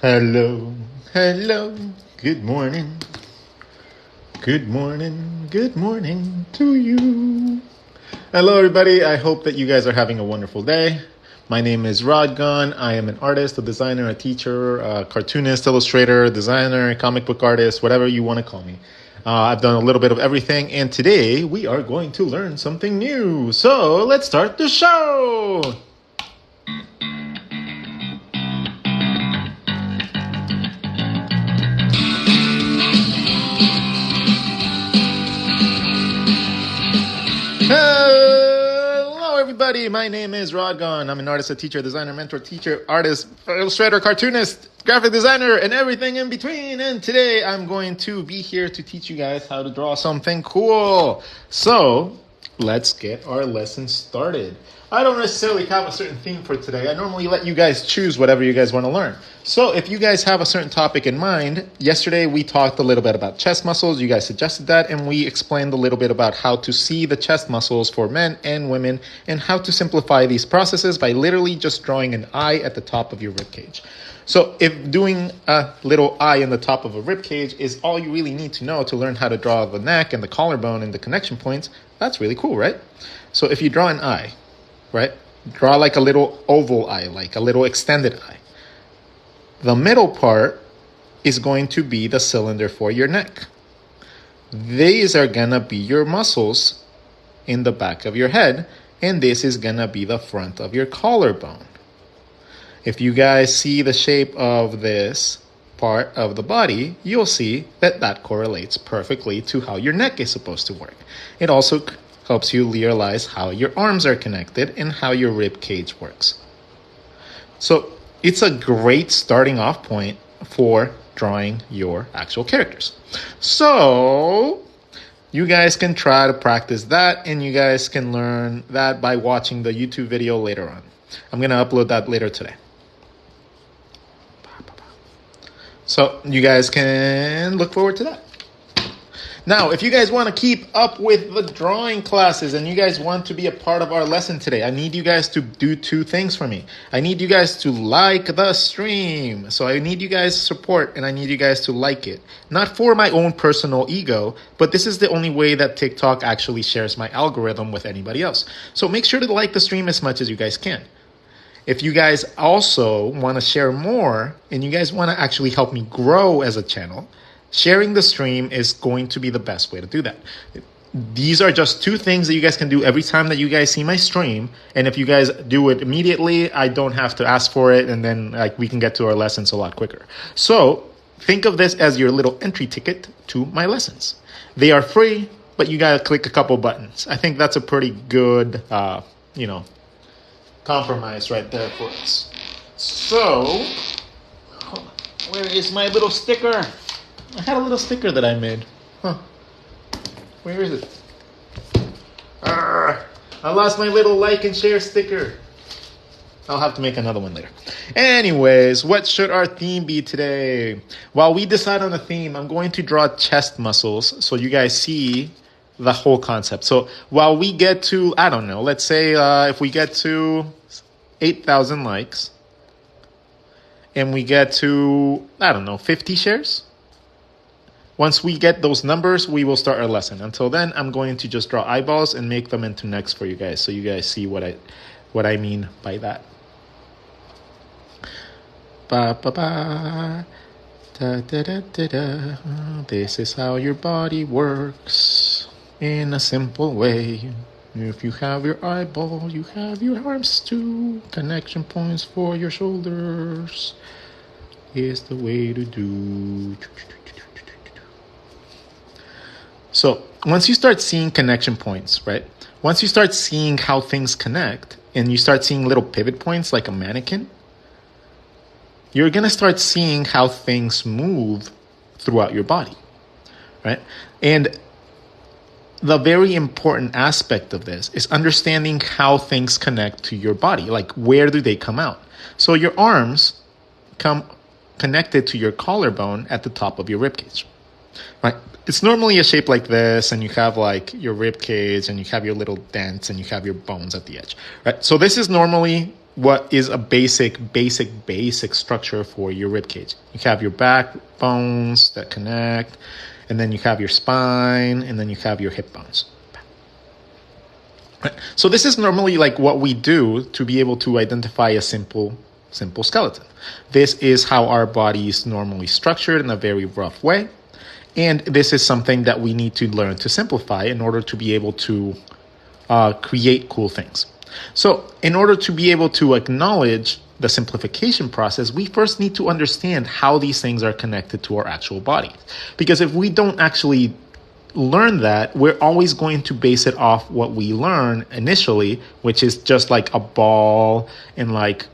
Hello, hello, good morning. Good morning to you. Hello, everybody. I hope that you guys are having a wonderful day. My name is Rod Gunn. I am an artist, a designer, a teacher, a cartoonist, illustrator, designer, comic book artist, whatever you want to call me. I've done a little bit of everything, and today we are going to learn something new. So let's start the show. Hello, everybody. My name is Rod Gunn. I'm an artist, a teacher, designer, mentor, teacher, artist, illustrator, cartoonist, graphic designer, and everything in between. And today I'm going to be here to teach you guys how to draw something cool. So let's get our lesson started. I don't necessarily have a certain theme for today. I normally let you guys choose whatever you guys want to learn. So if you guys have a certain topic in mind, yesterday we talked a little bit about chest muscles. You guys suggested that, and we explained a little bit about how to see the chest muscles for men and women and how to simplify these processes by literally just drawing an eye at the top of your rib cage. So if doing a little eye in the top of a rib cage is all you really need to know to learn how to draw the neck and the collarbone and the connection points, that's really cool, right? So if you draw an eye, right? Draw like a little oval eye, like a little extended eye. The middle part is going to be the cylinder for your neck. These are gonna be your muscles in the back of your head, and this is gonna be the front of your collarbone. If you guys see the shape of this part of the body, you'll see that that correlates perfectly to how your neck is supposed to work. It also helps you realize how your arms are connected and how your rib cage works. So it's a great starting off point for drawing your actual characters. So you guys can try to practice that, and you guys can learn that by watching the YouTube video later on. I'm going to upload that later today. So you guys can look forward to that. Now, if you guys want to keep up with the drawing classes and you guys want to be a part of our lesson today, I need you guys to do two things for me. I need you guys to like the stream. So I need you guys' support, and I need you guys to like it. Not for my own personal ego, but this is the only way that TikTok actually shares my algorithm with anybody else. So make sure to like the stream as much as you guys can. If you guys also want to share more and you guys want to actually help me grow as a channel, sharing the stream is going to be the best way to do that. These are just two things that you guys can do every time that you guys see my stream. And if you guys do it immediately, I don't have to ask for it. And then we can get to our lessons a lot quicker. So think of this as your little entry ticket to my lessons. They are free, but you got to click a couple buttons. I think that's a pretty good, compromise right there for us. So where is my little sticker? I had a little sticker that I made. Where is it? I lost my little like and share sticker. I'll have to make another one later. Anyways, what should our theme be today? While we decide on a theme, I'm going to draw chest muscles so you guys see the whole concept. So while we get to, I don't know, let's say if we get to 8,000 likes and we get to, 50 shares. Once we get those numbers, we will start our lesson. Until then, I'm going to just draw eyeballs and make them into necks for you guys, so you guys see what I mean by that. Ba ba ba, da da da da da. This is how your body works in a simple way. If you have your eyeball, you have your arms too. Connection points for your shoulders is the way to do. So once you start seeing connection points, right? Once you start seeing how things connect and you start seeing little pivot points like a mannequin, you're going to start seeing how things move throughout your body, right? And the very important aspect of this is understanding how things connect to your body. Like, where do they come out? So your arms come connected to your collarbone at the top of your ribcage, right? It's normally a shape like this, and you have like your rib cage, and you have your little dents, and you have your bones at the edge, right? So this is normally what is a basic structure for your rib cage. You have your back bones that connect, and then you have your spine, and then you have your hip bones. Right. So this is normally like what we do to be able to identify a simple skeleton. This is how our body is normally structured in a very rough way. And this is something that we need to learn to simplify in order to be able to create cool things. So in order to be able to acknowledge the simplification process, we first need to understand how these things are connected to our actual body. Because if we don't actually learn that, we're always going to base it off what we learn initially, which is just like a ball and like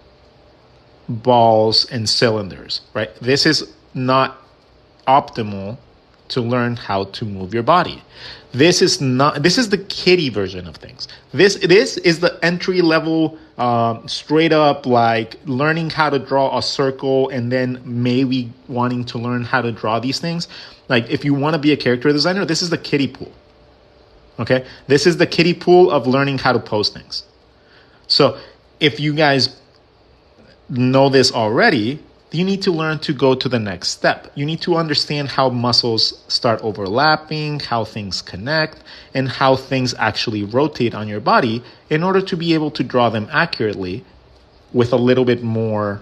balls and cylinders, right? This is not optimal to learn how to move your body. This is the kiddie version of things. This is the entry level, straight up like learning how to draw a circle and then maybe wanting to learn how to draw these things. Like if you want to be a character designer, this is the kiddie pool. Okay? This is the kiddie pool of learning how to pose things. So if you guys know this already, you need to learn to go to the next step. You need to understand how muscles start overlapping, how things connect, and how things actually rotate on your body in order to be able to draw them accurately with a little bit more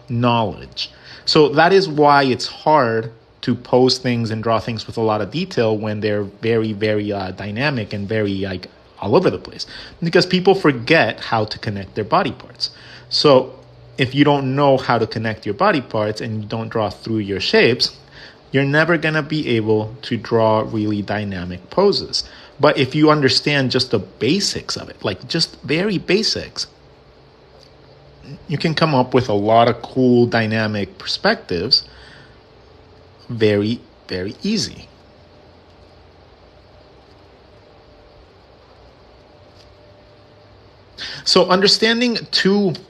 knowledge. So that is why it's hard to pose things and draw things with a lot of detail when they're very, very dynamic and very like all over the place, because people forget how to connect their body parts. So if you don't know how to connect your body parts and you don't draw through your shapes, you're never going to be able to draw really dynamic poses. But if you understand just the basics of it, like just very basics, you can come up with a lot of cool dynamic perspectives very, very easy. So understanding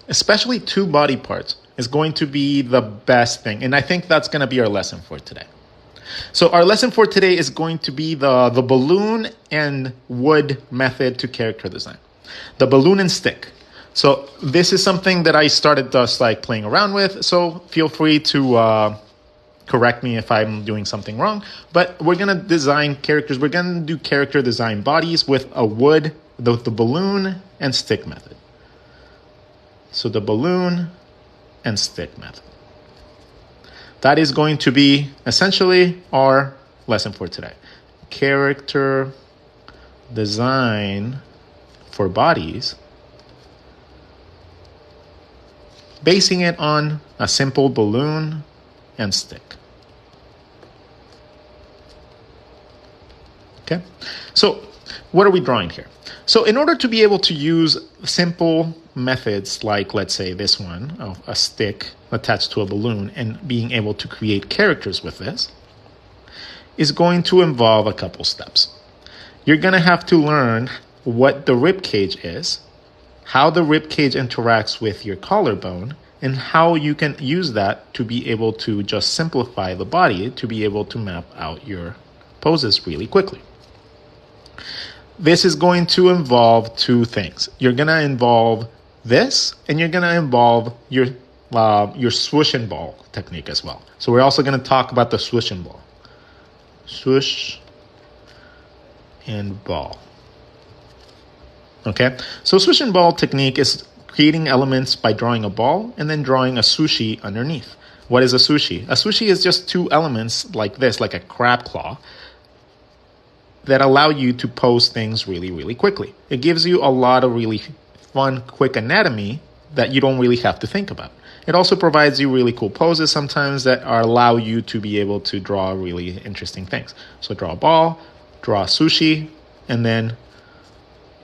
especially two body parts is going to be the best thing. And I think that's going to be our lesson for today. So our lesson for today is going to be the balloon and wood method to character design. The balloon and stick. So this is something that I started just like playing around with. So feel free to correct me if I'm doing something wrong. But we're going to design characters. We're going to do character design bodies with a wood, the balloon and stick method. So the balloon and stick method. That is going to be essentially our lesson for today. Character design for bodies, basing it on a simple balloon and stick. Okay, so what are we drawing here? So in order to be able to use simple methods like, let's say this one, of a stick attached to a balloon and being able to create characters with this, is going to involve a couple steps. You're going to have to learn what the rib cage is, how the rib cage interacts with your collarbone, and how you can use that to be able to just simplify the body to be able to map out your poses really quickly. This is going to involve two things. You're going to involve this, and you're going to involve your swoosh and ball technique as well. So we're also going to talk about the swoosh and ball. Swoosh and ball. Okay, so swoosh and ball technique is creating elements by drawing a ball and then drawing a sushi underneath. What is a sushi? A sushi is just two elements like this, like a crab claw, that allow you to pose things really, really quickly. It gives you a lot of really fun, quick anatomy that you don't really have to think about. It also provides you really cool poses sometimes that allow you to be able to draw really interesting things. So draw a ball, draw a sushi, and then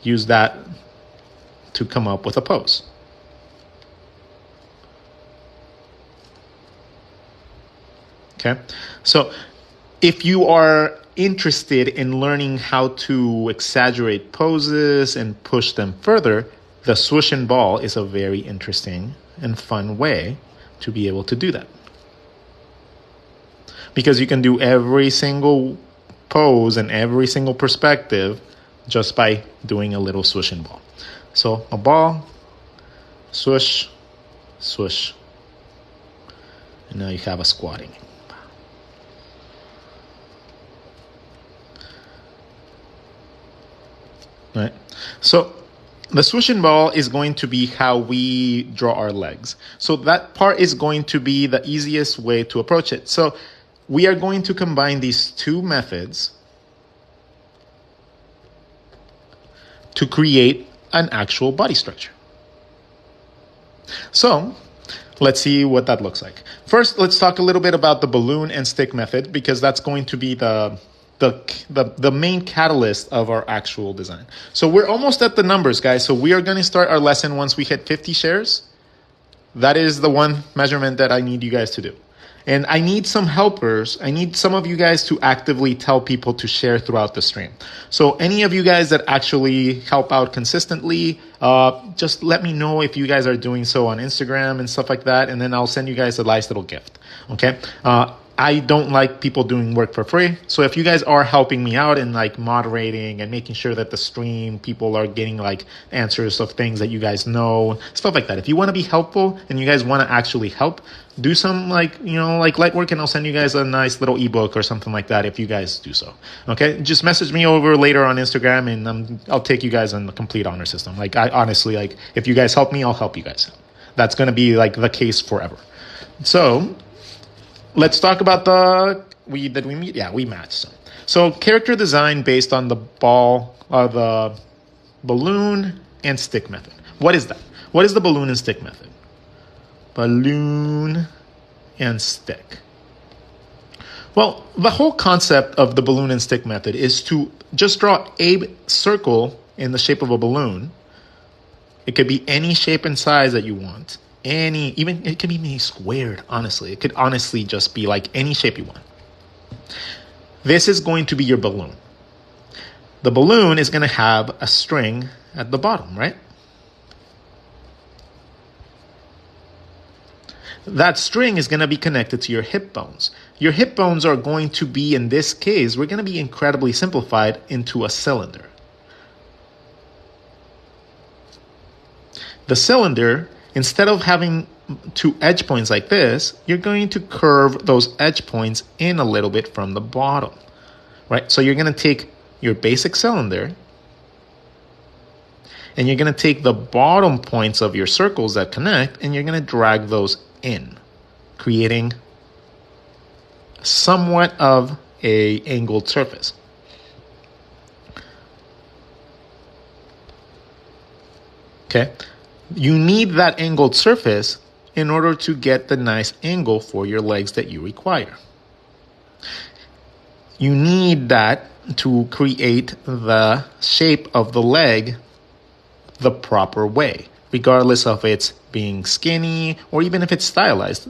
use that to come up with a pose. Okay, so if you are interested in learning how to exaggerate poses and push them further, the swoosh and ball is a very interesting and fun way to be able to do that. Because you can do every single pose and every single perspective just by doing a little swoosh and ball. So a ball, swoosh, swoosh. And now you have a squatting. Right. So the swooshing ball is going to be how we draw our legs. So that part is going to be the easiest way to approach it. So we are going to combine these two methods to create an actual body structure. So let's see what that looks like. First, let's talk a little bit about the balloon and stick method, because that's going to be the main catalyst of our actual design. So we're almost at the numbers, guys. So we are going to start our lesson once we hit 50 shares. That is the one measurement that I need you guys to do. And I need some helpers. I need some of you guys to actively tell people to share throughout the stream. So any of you guys that actually help out consistently, just let me know if you guys are doing so on Instagram and stuff like that. And then I'll send you guys a nice little gift. Okay. I don't like people doing work for free. So if you guys are helping me out and like moderating and making sure that the stream people are getting like answers of things that you guys know, stuff like that. If you want to be helpful and you guys want to actually help, do some like light work, and I'll send you guys a nice little ebook or something like that if you guys do so. Okay, just message me over later on Instagram, and I'll take you guys on the complete honor system. Like I honestly, like if you guys help me, I'll help you guys. That's going to be like the case forever. So let's talk about we matched. So character design based on the ball, the balloon and stick method. What is that? What is the balloon and stick method? Balloon and stick. Well, the whole concept of the balloon and stick method is to just draw a circle in the shape of a balloon. It could be any shape and size that you want. Even it could be squared, honestly. It could honestly just be like any shape you want. This is going to be your balloon. The balloon is going to have a string at the bottom, right? That string is going to be connected to your hip bones. Your hip bones are going to be, in this case, we're going to be incredibly simplified into a cylinder. The cylinder, instead of having two edge points like this, you're going to curve those edge points in a little bit from the bottom, right? So you're going to take your basic cylinder and you're going to take the bottom points of your circles that connect and you're going to drag those in, creating somewhat of a angled surface. Okay. You need that angled surface in order to get the nice angle for your legs that you require. You need that to create the shape of the leg the proper way, regardless of it's being skinny or even if it's stylized.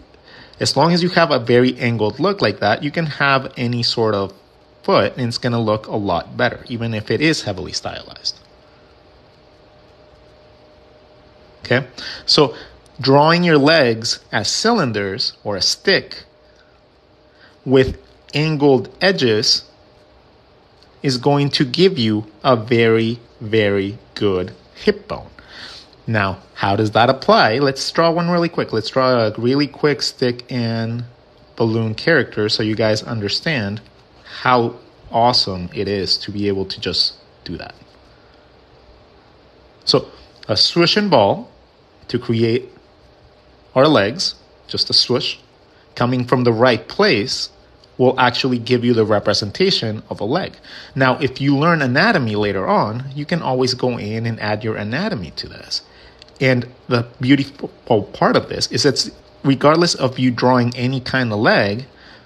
As long as you have a very angled look like that, you can have any sort of foot and it's going to look a lot better, even if it is heavily stylized. Okay, so drawing your legs as cylinders or a stick with angled edges is going to give you a very, very good hip bone. Now, how does that apply? Let's draw one really quick. Let's draw a really quick stick and balloon character so you guys understand how awesome it is to be able to just do that. So a swoosh and ball to create our legs, just a swoosh, coming from the right place will actually give you the representation of a leg. Now, if you learn anatomy later on, you can always go in and add your anatomy to this. And the beautiful part of this is that regardless of you drawing any kind of leg,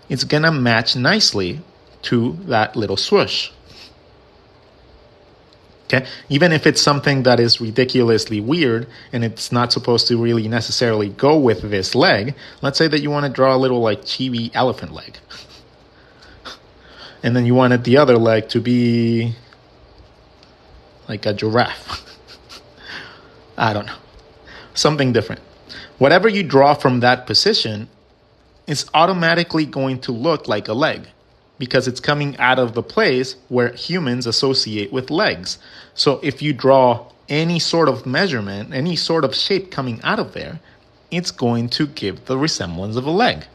it's gonna match nicely to that little swoosh. Okay, even if it's something that is ridiculously weird and it's not supposed to really necessarily go with this leg, let's say that you want to draw a little like chibi elephant leg. And then you wanted the other leg to be like a giraffe. I don't know. Something different. Whatever you draw from that position is automatically going to look like a leg, because it's coming out of the place where humans associate with legs. So if you draw any sort of measurement, any sort of shape coming out of there, it's going to give the resemblance of a leg.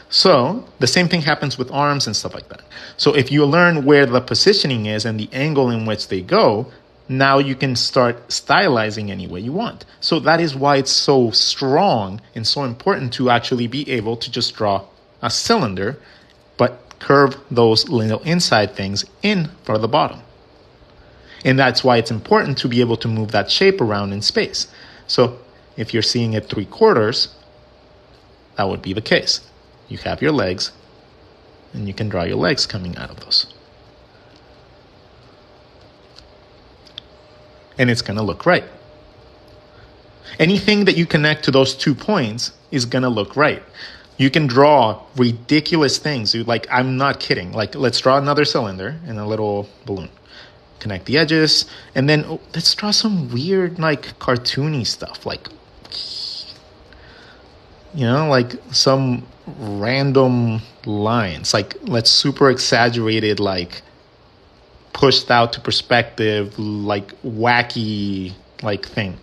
So the same thing happens with arms and stuff like that. So if you learn where the positioning is and the angle in which they go, now you can start stylizing any way you want. So that is why it's so strong and so important to actually be able to just draw a cylinder, but curve those little inside things in for the bottom. And that's why it's important to be able to move that shape around in space. So if you're seeing it 3/4, that would be the case. You have your legs, and you can draw your legs coming out of those. And it's going to look right. Anything that you connect to those 2 points is going to look right. You can draw ridiculous things. Like, I'm not kidding. Like, let's draw another cylinder and a little balloon. Connect the edges, and then let's draw some weird, like, cartoony stuff. Like, like some random lines. Like, let's super exaggerated, like, pushed out to perspective, like, wacky, like, thing.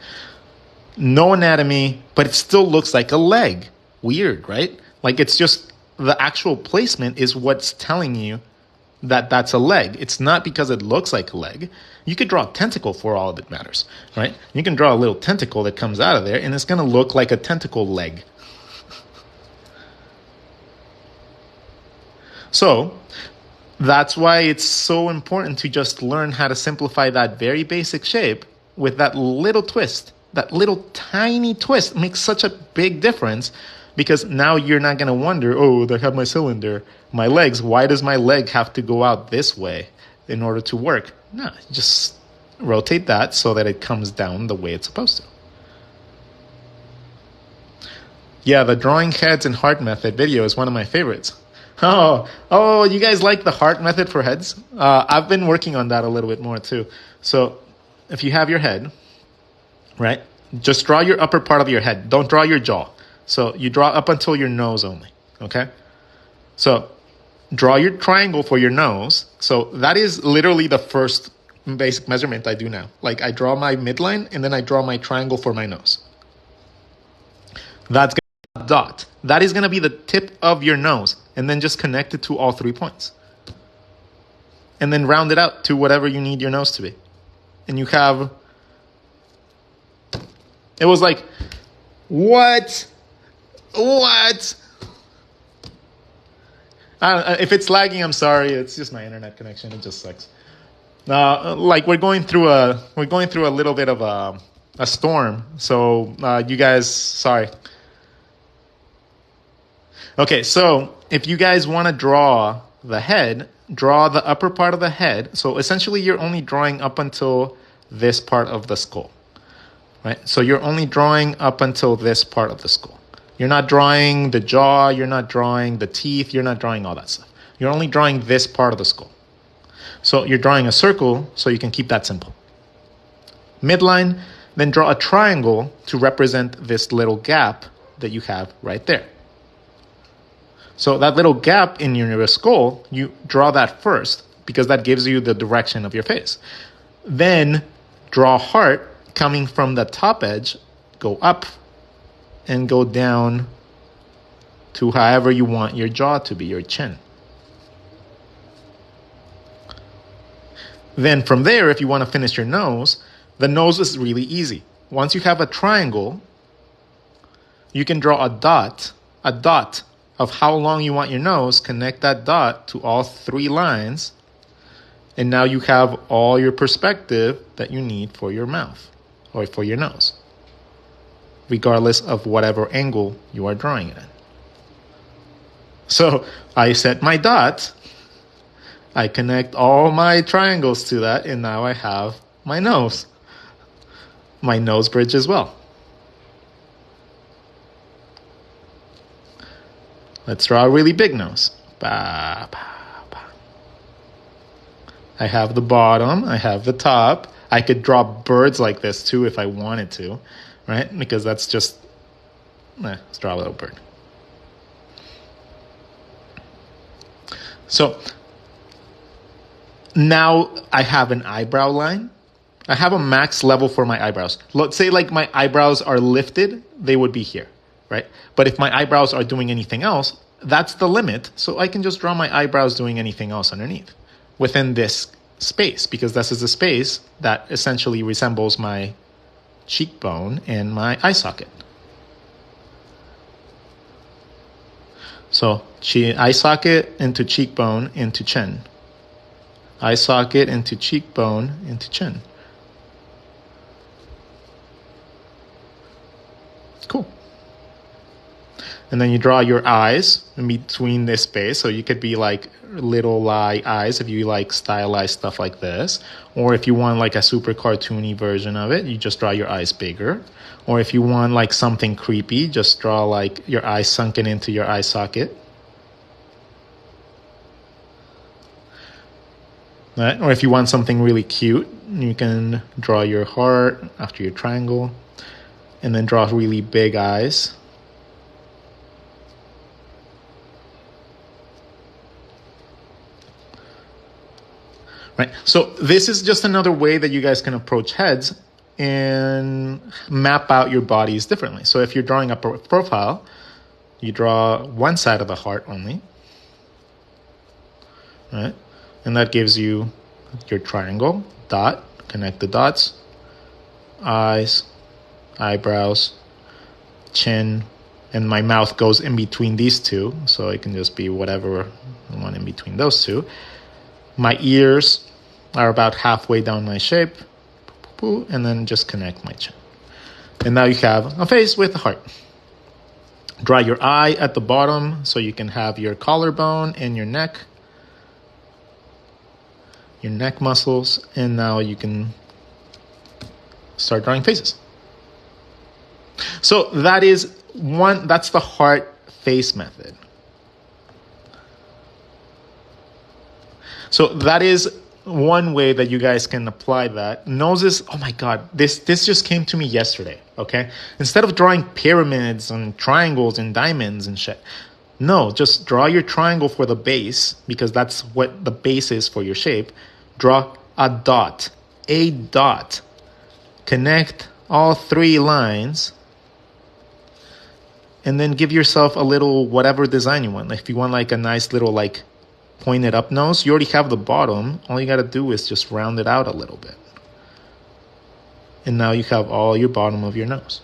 No anatomy, but it still looks like a leg. Weird, right? Like, it's just the actual placement is what's telling you that that's a leg. It's not because it looks like a leg. You could draw a tentacle for all that matters, right? You can draw a little tentacle that comes out of there, and it's going to look like a tentacle leg. So that's why it's so important to just learn how to simplify that very basic shape with that little twist. That little tiny twist makes such a big difference, because now you're not going to wonder, oh, I have my cylinder, my legs, why does my leg have to go out this way in order to work? No, just rotate that so that it comes down the way it's supposed to. Yeah, the drawing heads and heart method video is one of my favorites. Oh, you guys like the heart method for heads? I've been working on that a little bit more too. So if you have your head, right, just draw your upper part of your head. Don't draw your jaw. So you draw up until your nose only, okay? So draw your triangle for your nose. So that is literally the first basic measurement I do now. Like, I draw my midline, and then I draw my triangle for my nose. That's going to be a dot. That is going to be the tip of your nose, and then just connect it to all 3 points. And then round it out to whatever you need your nose to be. And you have... It was like, what? If it's lagging, I'm sorry. It's just my internet connection. It just sucks. Like, we're going through a little bit of a storm. So you guys, sorry. Okay, so if you guys want to draw the head, draw the upper part of the head. So essentially, you're only drawing up until this part of the skull, right? So you're only drawing up until this part of the skull. You're not drawing the jaw, you're not drawing the teeth, you're not drawing all that stuff. You're only drawing this part of the skull. So you're drawing a circle so you can keep that simple. Midline, then draw a triangle to represent this little gap that you have right there. So that little gap in your skull, you draw that first because that gives you the direction of your face. Then draw a heart coming from the top edge, go up and go down to however you want your jaw to be, your chin. Then from there, if you want to finish your nose, the nose is really easy. Once you have a triangle, you can draw a dot of how long you want your nose, connect that dot to all 3 lines, and now you have all your perspective that you need for your mouth or for your nose, regardless of whatever angle you are drawing it in. So I set my dot, I connect all my triangles to that, and now I have my nose bridge as well. Let's draw a really big nose. Ba, ba, ba. I have the bottom, I have the top. I could draw birds like this too if I wanted to, right? Because that's just, let's draw a little bird. So now I have an eyebrow line, I have a max level for my eyebrows. Let's say like my eyebrows are lifted, they would be here, right? But if my eyebrows are doing anything else, that's the limit. So I can just draw my eyebrows doing anything else underneath within this space, because this is a space that essentially resembles my cheekbone and my eye socket. So eye socket into cheekbone into chin. Eye socket into cheekbone into chin. Cool. And then you draw your eyes in between this space. So you could be like little eyes if you like stylized stuff like this. Or if you want like a super cartoony version of it, you just draw your eyes bigger. Or if you want like something creepy, just draw like your eyes sunken into your eye socket. Right? Or if you want something really cute, you can draw your heart after your triangle. And then draw really big eyes. Right. So this is just another way that you guys can approach heads and map out your bodies differently. So if you're drawing up a profile, you draw one side of the heart only. Right? And that gives you your triangle, dot, connect the dots, eyes, eyebrows, chin, and my mouth goes in between these two, so it can just be whatever I want in between those two. My ears are about halfway down my shape, and then just connect my chin. And now you have a face with a heart. Draw your eye at the bottom so you can have your collarbone and your neck muscles, and now you can start drawing faces. So that's the heart face method. So that is one way that you guys can apply that. Noses, oh my God, this just came to me yesterday, okay? Instead of drawing pyramids and triangles and diamonds and shit, no, just draw your triangle for the base, because that's what the base is for your shape. Draw a dot. Connect all three lines, and then give yourself a little whatever design you want. Like if you want like a nice little like pointed up nose, you already have the bottom. All you got to do is just round it out a little bit. And now you have all your bottom of your nose.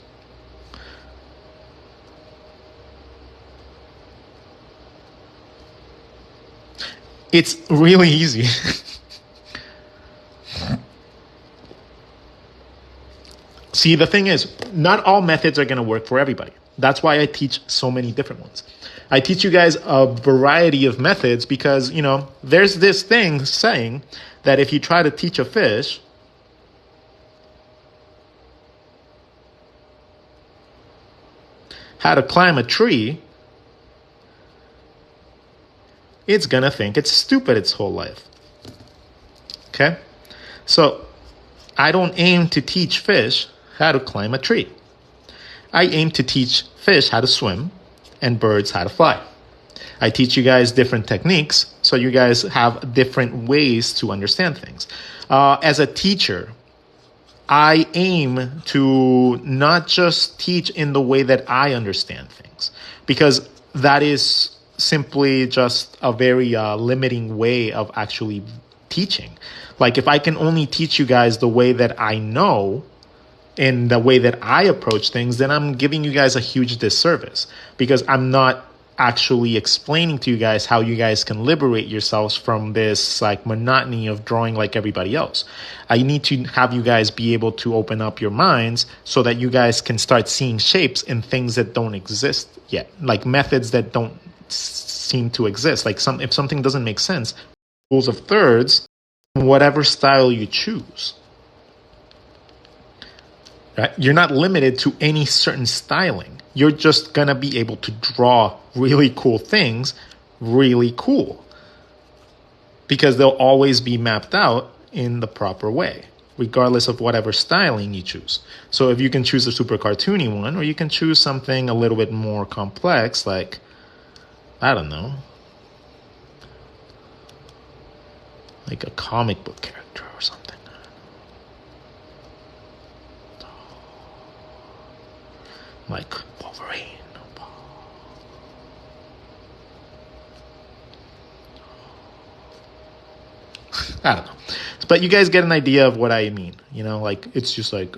It's really easy. See, the thing is, not all methods are going to work for everybody. That's why I teach so many different ones. I teach you guys a variety of methods because, you know, there's this thing saying that if you try to teach a fish how to climb a tree, it's going to think it's stupid its whole life. Okay? So, I don't aim to teach fish how to climb a tree. I aim to teach fish how to swim and birds how to fly. I teach you guys different techniques so you guys have different ways to understand things. As a teacher, I aim to not just teach in the way that I understand things, because that is simply just a very limiting way of actually teaching. Like if I can only teach you guys the way that I know and the way that I approach things, then I'm giving you guys a huge disservice, because I'm not actually explaining to you guys how you guys can liberate yourselves from this like monotony of drawing like everybody else. I need to have you guys be able to open up your minds so that you guys can start seeing shapes in things that don't exist yet, like methods that don't seem to exist. Like if something doesn't make sense, rules of thirds, whatever style you choose. Right? You're not limited to any certain styling. You're just gonna be able to draw really cool things, really cool, because they'll always be mapped out in the proper way, regardless of whatever styling you choose. So if you can choose a super cartoony one, or you can choose something a little bit more complex, like, I don't know, like a comic book character or something. like Wolverine. I don't know. But you guys get an idea of what I mean. You know, like, it's just like...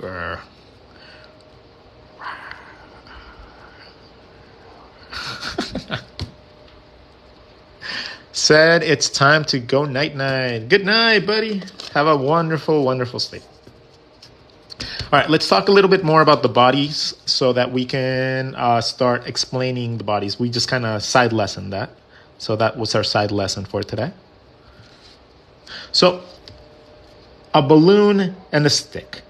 Said it's time to go night-night. Good night, buddy. Have a wonderful, wonderful sleep. All right, let's talk a little bit more about the bodies so that we can start explaining the bodies. We just kind of side lessoned that. So that was our side lesson for today. So, a balloon and a stick.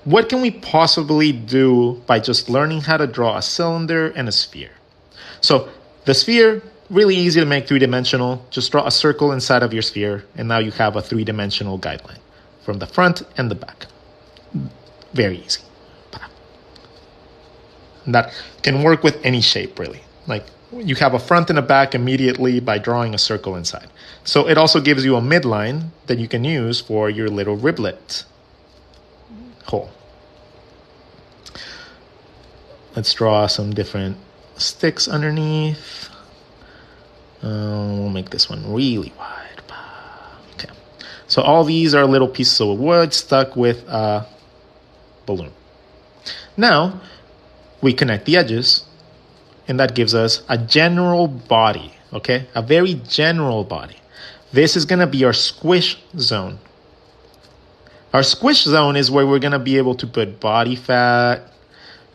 What can we possibly do by just learning how to draw a cylinder and a sphere? So, the sphere, really easy to make three-dimensional. Just draw a circle inside of your sphere, and now you have a three-dimensional guideline from the front and the back. Very easy. And that can work with any shape, really. Like, you have a front and a back immediately by drawing a circle inside. So it also gives you a midline that you can use for your little riblet hole. Let's draw some different sticks underneath. We'll make this one really wide. Okay. So all these are little pieces of wood stuck with a balloon. Now, we connect the edges, and that gives us a general body, okay? A very general body. This is going to be our squish zone. Our squish zone is where we're going to be able to put body fat,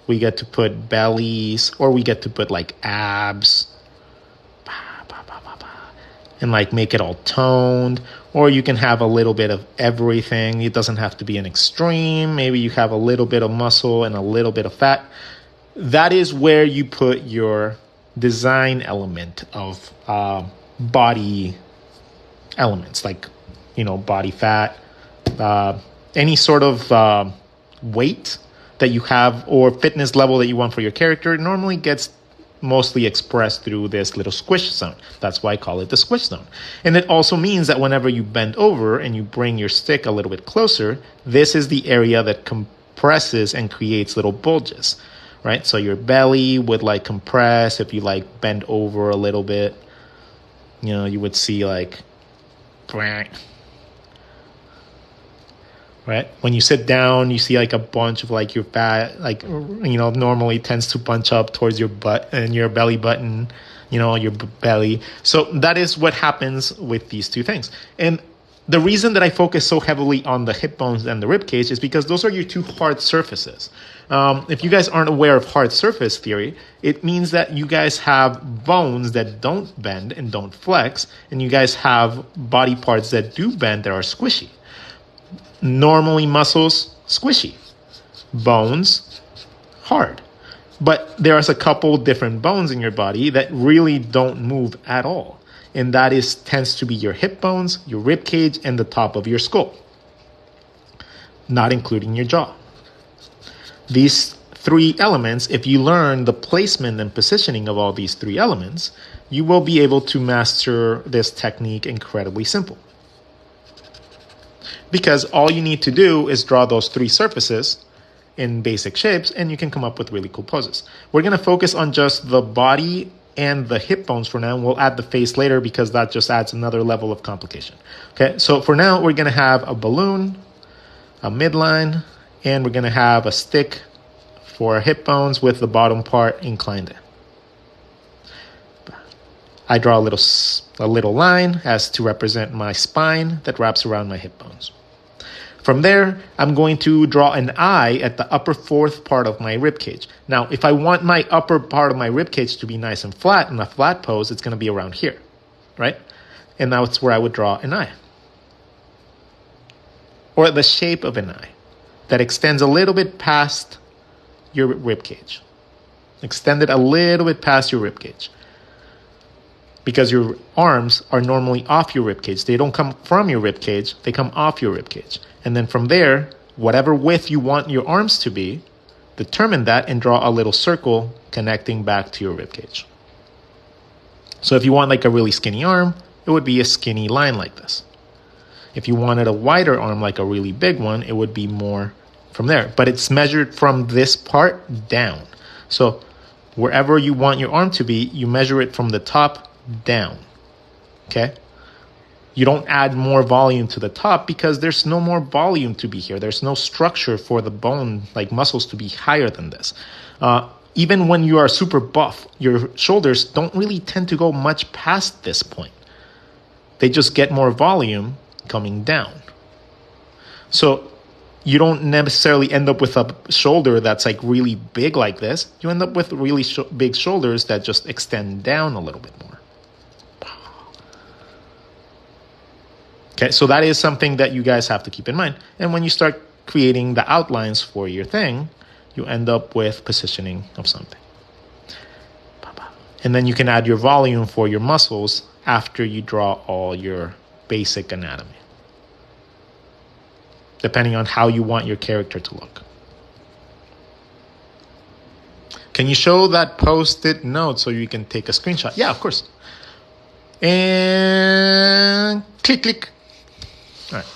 we get to put bellies, or we get to put like abs, and like make it all toned, or you can have a little bit of everything. It doesn't have to be an extreme. Maybe you have a little bit of muscle and a little bit of fat. That is where you put your design element of body elements, like, you know, body fat, any sort of weight that you have or fitness level that you want for your character normally gets mostly expressed through this little squish zone. That's why I call it the squish zone. And it also means that whenever you bend over and you bring your stick a little bit closer, this is the area that compresses and creates little bulges, right? So your belly would like compress if you like bend over a little bit. You know, you would see like, right? When you sit down, you see like a bunch of like your fat, like, you know, normally tends to bunch up towards your butt and your belly button, you know, your belly. So that is what happens with these two things. And the reason that I focus so heavily on the hip bones and the rib cage is because those are your two hard surfaces. If you guys aren't aware of hard surface theory, it means that you guys have bones that don't bend and don't flex, and you guys have body parts that do bend that are squishy. Normally muscles, squishy. Bones, hard. But there's a couple different bones in your body that really don't move at all. And that tends to be your hip bones, your rib cage, and the top of your skull. Not including your jaw. These three elements, if you learn the placement and positioning of all these three elements, you will be able to master this technique incredibly simple. Because all you need to do is draw those three surfaces in basic shapes, and you can come up with really cool poses. We're going to focus on just the body and the hip bones for now. We'll add the face later because that just adds another level of complication. Okay, so for now, we're going to have a balloon, a midline, and we're going to have a stick for our hip bones with the bottom part inclined in. I draw a little line as to represent my spine that wraps around my hip bones. From there, I'm going to draw an eye at the upper fourth part of my rib cage. Now, if I want my upper part of my rib cage to be nice and flat in a flat pose, it's going to be around here, right? And now it's where I would draw an eye. Or the shape of an eye that extends a little bit past your rib cage. Extend it a little bit past your rib cage. Because your arms are normally off your rib cage. They don't come from your rib cage, they come off your rib cage. And then from there, whatever width you want your arms to be, determine that and draw a little circle connecting back to your rib cage. So if you want like a really skinny arm, it would be a skinny line like this. If you wanted a wider arm, like a really big one, it would be more from there. But it's measured from this part down. So wherever you want your arm to be, you measure it from the top down, okay? You don't add more volume to the top because there's no more volume to be here. There's no structure for the bone, like muscles, to be higher than this. Even when you are super buff, your shoulders don't really tend to go much past this point. They just get more volume coming down. So you don't necessarily end up with a shoulder that's like really big like this. You end up with really big shoulders that just extend down a little bit more. Okay, so that is something that you guys have to keep in mind. And when you start creating the outlines for your thing, you end up with positioning of something. And then you can add your volume for your muscles after you draw all your basic anatomy, depending on how you want your character to look. Can you show that post-it note so you can take a screenshot? Yeah, of course. And click, click. All right.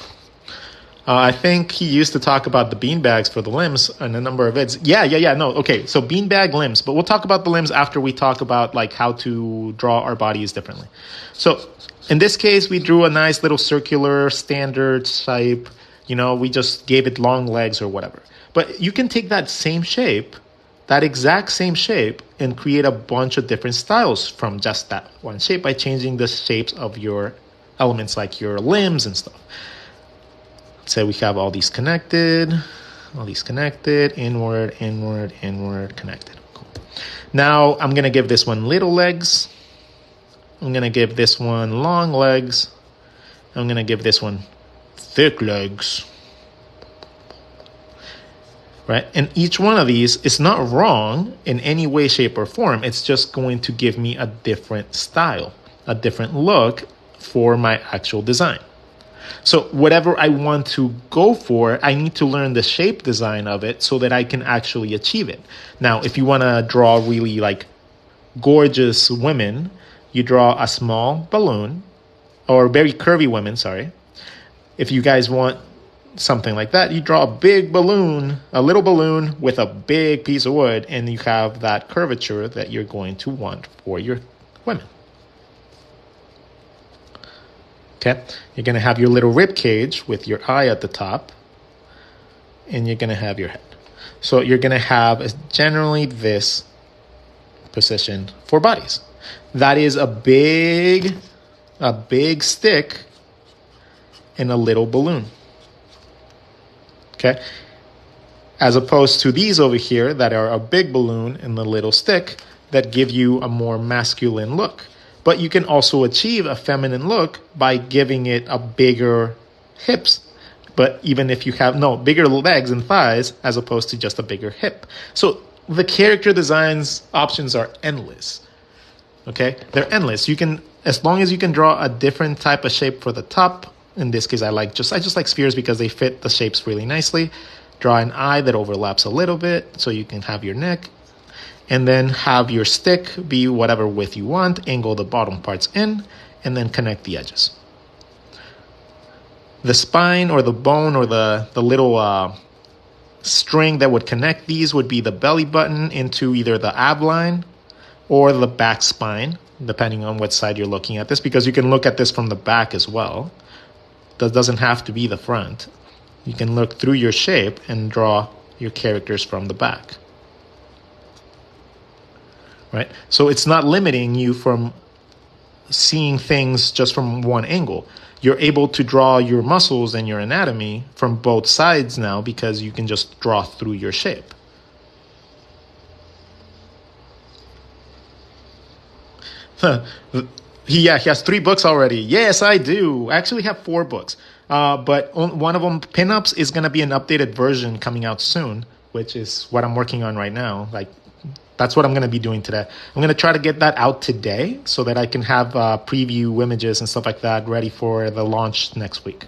I think he used to talk about the beanbags for the limbs and a number of vids. Yeah. No, okay. So beanbag limbs, but we'll talk about the limbs after we talk about like how to draw our bodies differently. So in this case, we drew a nice little circular standard type. You know, we just gave it long legs or whatever. But you can take that same shape, that exact same shape, and create a bunch of different styles from just that one shape by changing the shapes of your elements like your limbs and stuff. Say we have all these connected, inward, connected. Cool. Now I'm going to give this one little legs. I'm going to give this one long legs. I'm going to give this one thick legs. Right? And each one of these is not wrong in any way, shape, or form. It's just going to give me a different style, a different look for my actual design. So whatever I want to go for, I need to learn the shape design of it so that I can actually achieve it. Now, if you want to draw really like gorgeous women, you draw a small balloon, or very curvy women, sorry. If you guys want something like that, you draw a big balloon, a little balloon with a big piece of wood, and you have that curvature that you're going to want for your women. Okay, you're going to have your little rib cage with your eye at the top, and you're going to have your head. So you're going to have generally this position for bodies. That is a big stick and a little balloon. Okay, as opposed to these over here that are a big balloon and the little stick that give you a more masculine look. But you can also achieve a feminine look by giving it a bigger hips. But even if you have bigger legs and thighs as opposed to just a bigger hip. So the character designs options are endless. Okay, they're endless. You can, as long as you can draw a different type of shape for the top. In this case, I just like spheres because they fit the shapes really nicely. Draw an eye that overlaps a little bit so you can have your neck. And then have your stick be whatever width you want, angle the bottom parts in, and then connect the edges. The spine or the bone or the little string that would connect these would be the belly button into either the ab line or the back spine, depending on what side you're looking at this, because you can look at this from the back as well. That doesn't have to be the front. You can look through your shape and draw your characters from the back. Right? So it's not limiting you from seeing things just from one angle. You're able to draw your muscles and your anatomy from both sides now because you can just draw through your shape. He has 3 books already. Yes, I do. I actually have 4 books. But one of them, Pinups, is going to be an updated version coming out soon, which is what I'm working on right now. That's what I'm going to be doing today. I'm going to try to get that out today so that I can have preview images and stuff like that ready for the launch next week.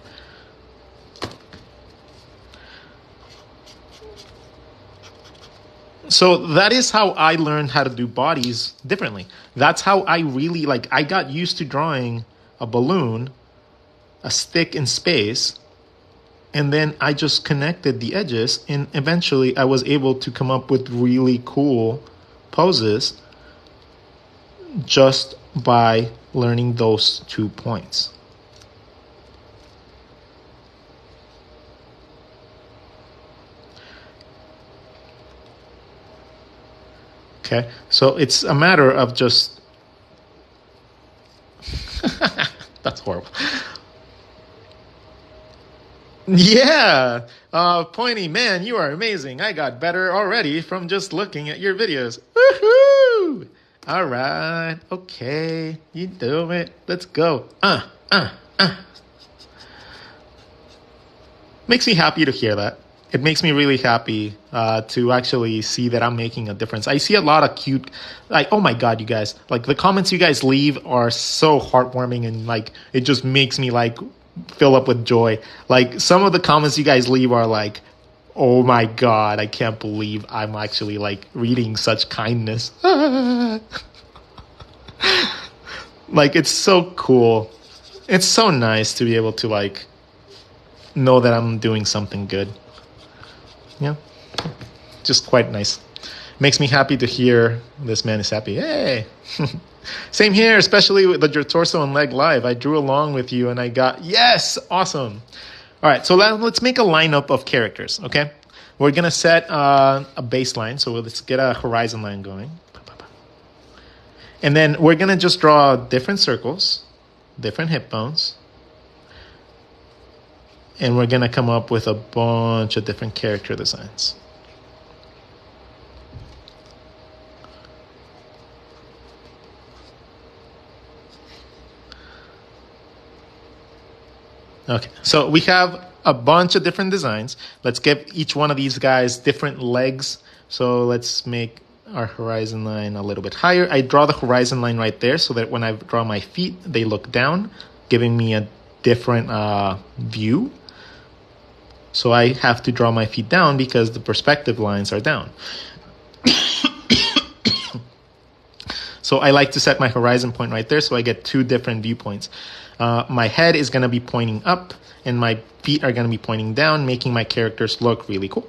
So that is how I learned how to do bodies differently. That's how I really, I got used to drawing a balloon, a stick in space, and then I just connected the edges, and eventually I was able to come up with really cool poses just by learning those 2 points. Okay, so it's a matter of just that's horrible. Yeah, Pointy, man, you are amazing. I got better already from just looking at your videos. Woohoo! All right, okay, you do it. Let's go. Makes me happy to hear that. It makes me really happy to actually see that I'm making a difference. I see a lot of cute, like, oh my God, you guys, like the comments you guys leave are so heartwarming, and like, it just makes me like fill up with joy. Like some of the comments you guys leave are like, oh my God, I can't believe I'm actually like reading such kindness. Like, it's so cool. It's so nice to be able to like know that I'm doing something good. Yeah, just quite nice. Makes me happy to hear this man is happy. Hey. Same here, especially with the torso and leg live. I drew along with you and I got, yes, awesome. All right, so let's make a lineup of characters, okay? We're going to set a baseline, so let's get a horizon line going. And then we're going to just draw different circles, different hip bones, and we're going to come up with a bunch of different character designs. Okay, so we have a bunch of different designs. Let's give each one of these guys different legs. So let's make our horizon line a little bit higher. I draw the horizon line right there so that when I draw my feet, they look down, giving me a different view. So I have to draw my feet down because the perspective lines are down. So I like to set my horizon point right there so I get 2 different viewpoints. My head is going to be pointing up and my feet are going to be pointing down, making my characters look really cool.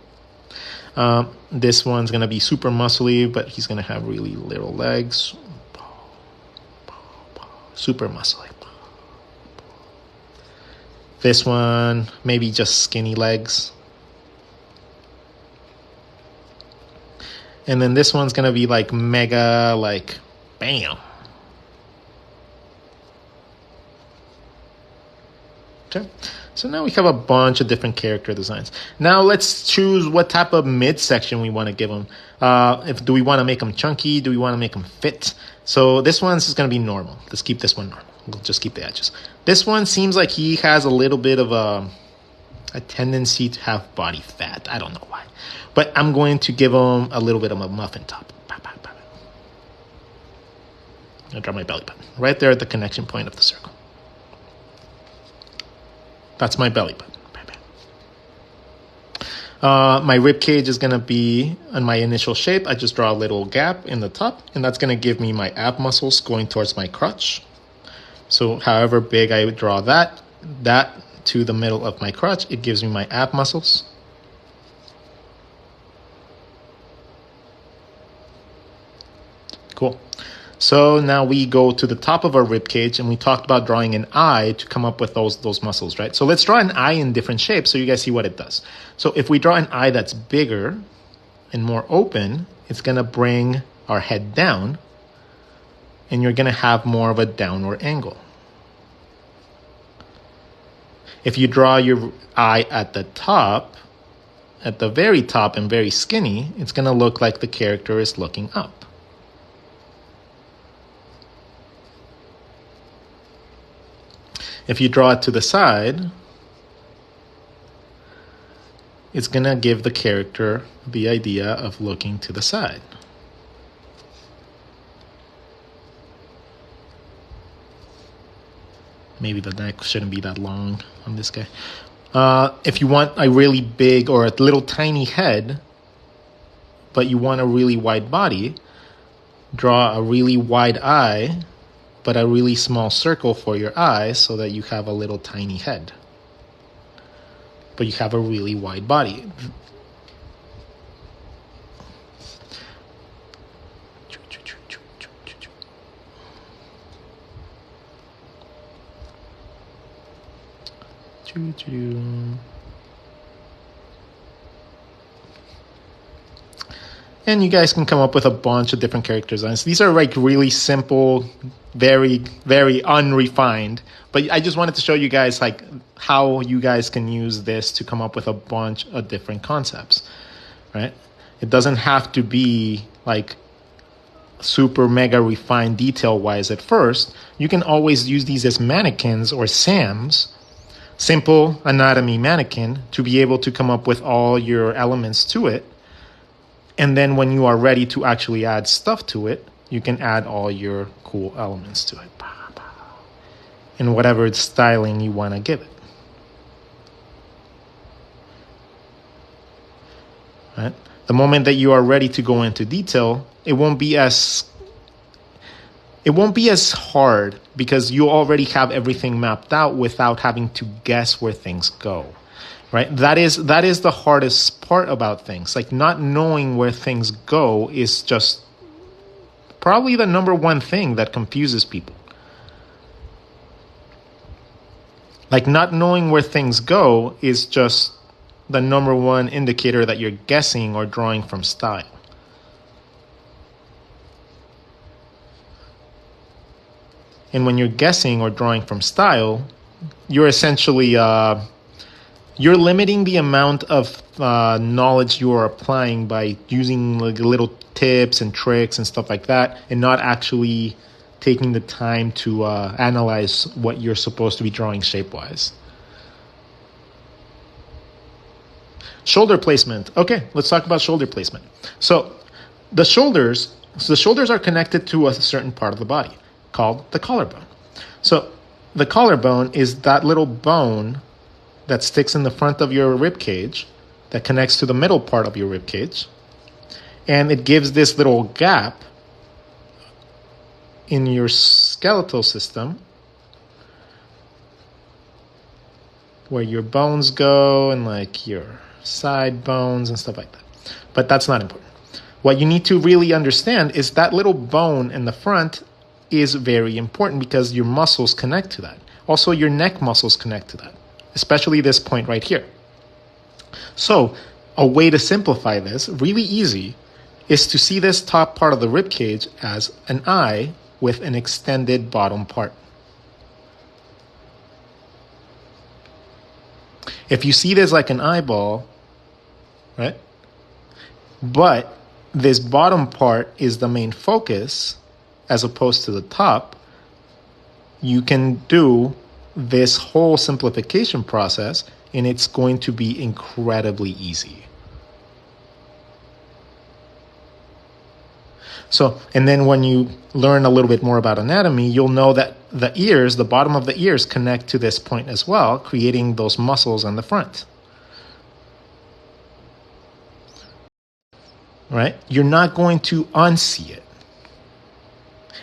This one's going to be super muscly, but he's going to have really little legs. Super muscly. This one, maybe just skinny legs. And then this one's going to be like mega, like, bam. Okay, so now we have a bunch of different character designs. Now let's choose what type of midsection we want to give them. Do we want to make them chunky? Do we want to make them fit? So this one's is going to be normal. Let's keep this one normal. We'll just keep the edges. This one seems like he has a little bit of a tendency to have body fat. I don't know why. But I'm going to give him a little bit of a muffin top. I'll draw my belly button right there at the connection point of the circle. That's my belly button. My rib cage is going to be on my initial shape. I just draw a little gap in the top, and that's going to give me my ab muscles going towards my crotch. So however big I would draw that to the middle of my crotch, it gives me my ab muscles. Cool. So now we go to the top of our rib cage, and we talked about drawing an eye to come up with those muscles, right? So let's draw an eye in different shapes so you guys see what it does. So if we draw an eye that's bigger and more open, it's going to bring our head down, and you're going to have more of a downward angle. If you draw your eye at the top, at the very top and very skinny, it's going to look like the character is looking up. If you draw it to the side, it's going to give the character the idea of looking to the side. Maybe the neck shouldn't be that long on this guy. If you want a really big or a little tiny head, but you want a really wide body, draw a really wide eye, but a really small circle for your eyes so that you have a little tiny head. But you have a really wide body. And you guys can come up with a bunch of different character designs. These are like really simple, very, very unrefined. But I just wanted to show you guys like how you guys can use this to come up with a bunch of different concepts, right? It doesn't have to be like super mega refined detail wise at first. You can always use these as mannequins or SAMs, simple anatomy mannequin, to be able to come up with all your elements to it. And then when you are ready to actually add stuff to it, you can add all your cool elements to it. In whatever styling you want to give it. Right? The moment that you are ready to go into detail, it won't be as hard because you already have everything mapped out without having to guess where things go. Right? That is the hardest part about things. Like not knowing where things go is just probably the number one thing that confuses people. Like not knowing where things go is just the number one indicator that you're guessing or drawing from style. And when you're guessing or drawing from style, you're essentially you're limiting the amount of knowledge you are applying by using like little tips and tricks and stuff like that, and not actually taking the time to analyze what you're supposed to be drawing shape-wise. Shoulder placement. Okay, let's talk about shoulder placement. So the shoulders are connected to a certain part of the body called the collarbone. So the collarbone is that little bone that sticks in the front of your rib cage that connects to the middle part of your rib cage, and it gives this little gap in your skeletal system where your bones go and like your side bones and stuff like that. But that's not important. What you need to really understand is that little bone in the front is very important because your muscles connect to that. Also, your neck muscles connect to that, especially this point right here. So a way to simplify this, really easy, is to see this top part of the rib cage as an eye with an extended bottom part. If you see this like an eyeball, right? But this bottom part is the main focus as opposed to the top, you can do this whole simplification process and it's going to be incredibly easy. So, and then when you learn a little bit more about anatomy, you'll know that the ears, the bottom of the ears connect to this point as well, creating those muscles on the front. Right? You're not going to unsee it.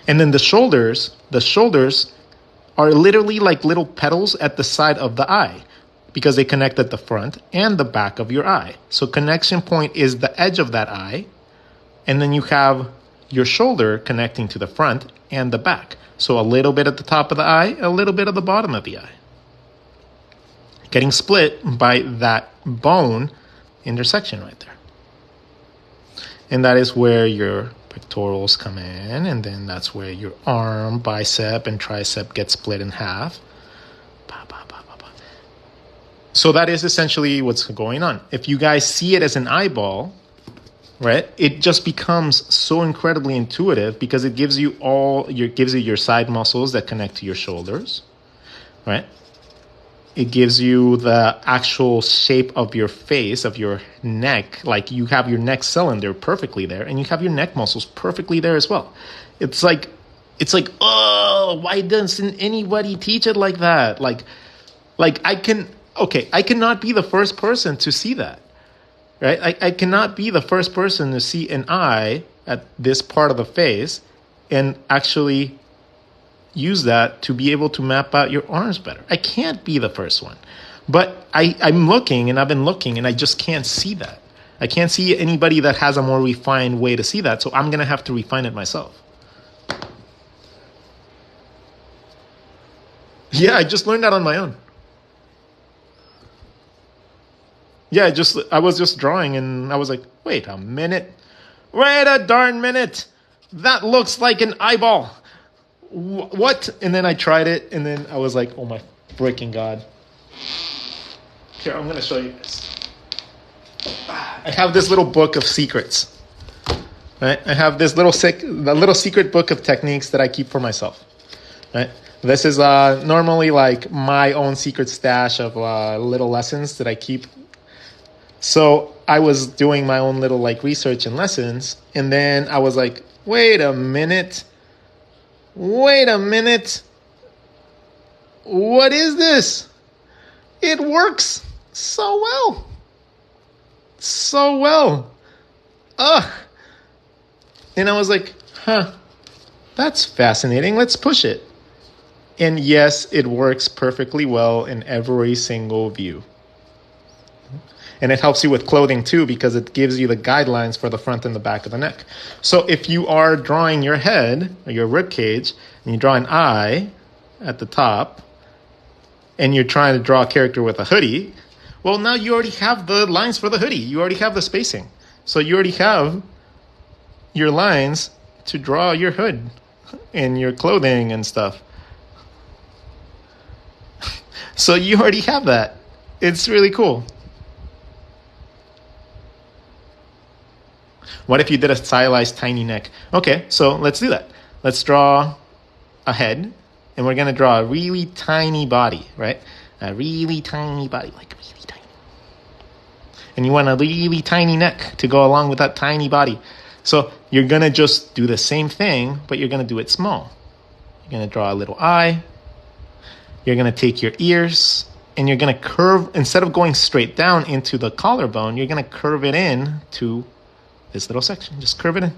And then the shoulders are literally like little petals at the side of the eye because they connect at the front and the back of your eye. So connection point is the edge of that eye, and then you have your shoulder connecting to the front and the back. So a little bit at the top of the eye, a little bit at the bottom of the eye. Getting split by that bone intersection right there. And that is where your pectorals come in, and then that's where your arm, bicep, and tricep get split in half. So that is essentially what's going on. If you guys see it as an eyeball, right, it just becomes so incredibly intuitive because it gives you your side muscles that connect to your shoulders, right? It gives you the actual shape of your face, of your neck. Like you have your neck cylinder perfectly there, and you have your neck muscles perfectly there as well. It's like, oh, why doesn't anybody teach it like that? Like I cannot be the first person to see that, right? I cannot be the first person to see an eye at this part of the face and actually use that to be able to map out your arms better. I can't be the first one. But I'm looking, and I've been looking, and I just can't see that. I can't see anybody that has a more refined way to see that, so I'm going to have to refine it myself. Yeah, I just learned that on my own. Yeah, I was just drawing and I was like, wait a minute. Wait a darn minute. That looks like an eyeball. What? And then I tried it and then I was like, oh my freaking God. Here, I'm going to show you this. I have this little book of secrets. Right? I have this little secret book of techniques that I keep for myself. Right? This is normally like my own secret stash of little lessons that I keep. So I was doing my own little like research and lessons, and then I was like, wait a minute. What is this? It works so well. So well. Ugh. And I was like, that's fascinating. Let's push it. And yes, it works perfectly well in every single view. And it helps you with clothing too, because it gives you the guidelines for the front and the back of the neck. So if you are drawing your head or your rib cage and you draw an eye at the top and you're trying to draw a character with a hoodie, well, now you already have the lines for the hoodie. You already have the spacing. So you already have your lines to draw your hood and your clothing and stuff. So you already have that. It's really cool. What if you did a stylized tiny neck? Okay, so let's do that. Let's draw a head, and we're going to draw a really tiny body, right? A really tiny body, like really tiny. And you want a really tiny neck to go along with that tiny body. So you're going to just do the same thing, but you're going to do it small. You're going to draw a little eye. You're going to take your ears, and you're going to curve, instead of going straight down into the collarbone, you're going to curve it in to this little section. Just curve it in.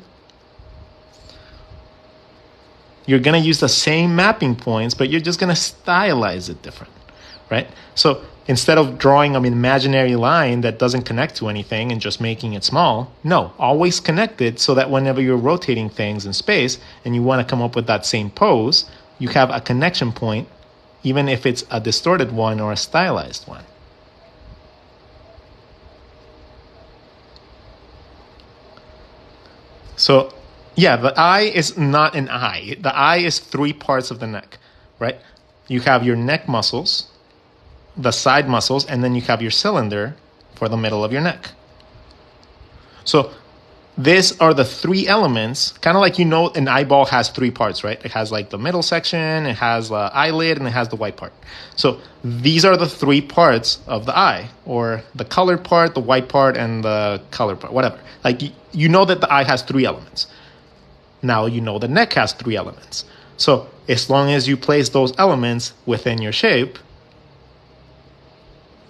You're going to use the same mapping points, but you're just going to stylize it different, right? So instead of drawing an imaginary line that doesn't connect to anything and just making it small, no, always connect it so that whenever you're rotating things in space and you want to come up with that same pose, you have a connection point, even if it's a distorted one or a stylized one. So, yeah, the eye is not an eye. The eye is 3 parts of the neck, right? You have your neck muscles, the side muscles, and then you have your cylinder for the middle of your neck. So these are the 3 elements, kind of like, an eyeball has 3 parts, right? It has like the middle section, it has the eyelid, and it has the white part. So these are the 3 parts of the eye, or the colored part, the white part, and the colored part, whatever. Like, you know that the eye has 3 elements. Now you know the neck has 3 elements. So as long as you place those elements within your shape,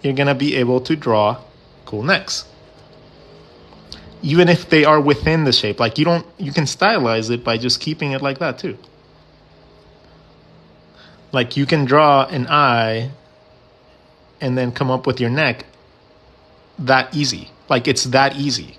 you're going to be able to draw cool necks. Even if they are within the shape, like you can stylize it by just keeping it like that too. Like you can draw an eye and then come up with your neck that easy. Like it's that easy.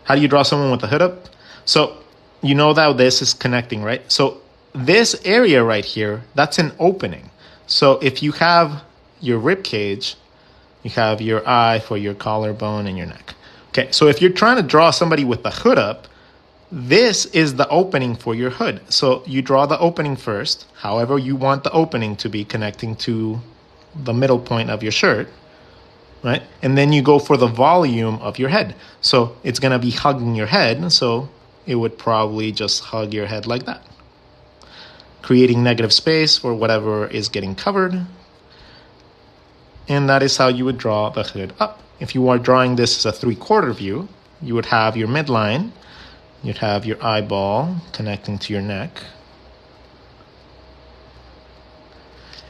How do you draw someone with the hood up? So you know that this is connecting, right? So this area right here, that's an opening. So if you have your rib cage, you have your eye for your collarbone and your neck. Okay, so if you're trying to draw somebody with the hood up, this is the opening for your hood. So you draw the opening first, however you want the opening to be connecting to the middle point of your shirt, right? And then you go for the volume of your head. So it's going to be hugging your head, so it would probably just hug your head like that, creating negative space for whatever is getting covered. And that is how you would draw the hood up. If you are drawing this as a 3/4 view, you would have your midline, you'd have your eyeball connecting to your neck.